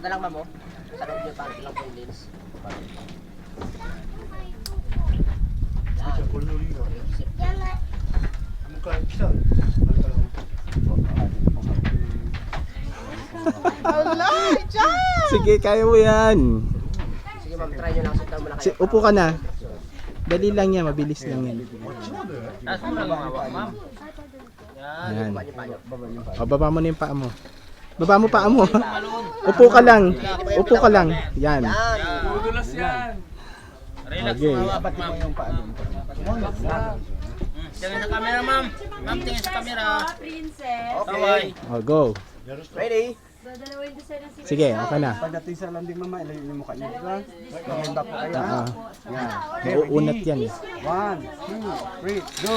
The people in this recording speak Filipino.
na lang, ma'am, oh. Sa loob niyo, parang lang po yung lens. Sige, kaya mo yan. Sige, ma'am, try nyo lang. Sit down muna kayo. Upo ka na. Dali lang yan, mabilis lang yan. Taas mo lang yung hawak, ma'am. Yan. Baba niyo pa niyo. O, baba mo na yung paa mo. Baba mo paa mo. Upo ka lang. Upo ka lang. Yan. Dudulas yan. Relax Okay. mo hawak, ma'am. Tingin sa camera, ma'am. Ma'am, tingin sa camera. Princess. Kaway. O, go. Ready? Dadalawin ko sa'yo ng Sige, okay na. Pagdating sa landing mama, ilayo yung mukha niyo. Maganda po kayo. Oo. Yan. Mauunat yan. 1, 2, 3, go!